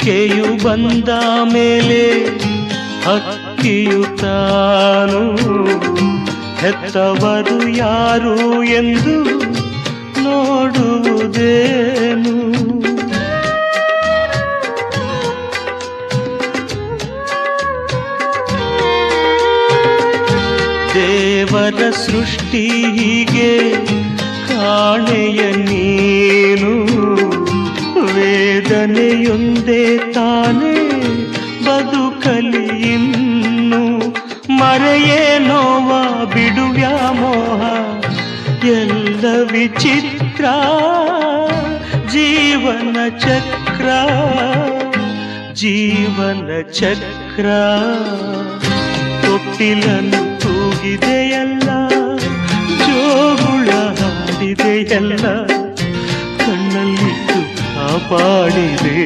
ರೆಕ್ಕೆಯು ಬಂದ ಮೇಲೆ ಹಕ್ಕಿಯು ತಾನು ಹೆತ್ತವರು ಯಾರು ಎಂದು ನೋಡುವುದೇನು. ದೇವರ ಸೃಷ್ಟಿ ಹೀಗೆ ಕಾಣೆಯ ನೀನು, ವೇದನೆಯೊಂದೇ ತಾನೇ ಬದುಕಲಿ ಇನ್ನು. ಮರೆಯೇ ನೋವ ಬಿಡು ವ್ಯಾಮೋಹ ಎಲ್ಲ ವಿಚಿತ್ರ, ಜೀವನ ಚಕ್ರ ಜೀವನ ಚಕ್ರ. ತೊಟ್ಟಿಲನ್ನು ತೂಗಿದೆಯಲ್ಲ, ಜೋಗುಳ ಹಾಡಿದೆಯಲ್ಲ, ಕಣ್ಣಲ್ಲಿಟ್ಟು ಕಾಪಾಡಿದೆ.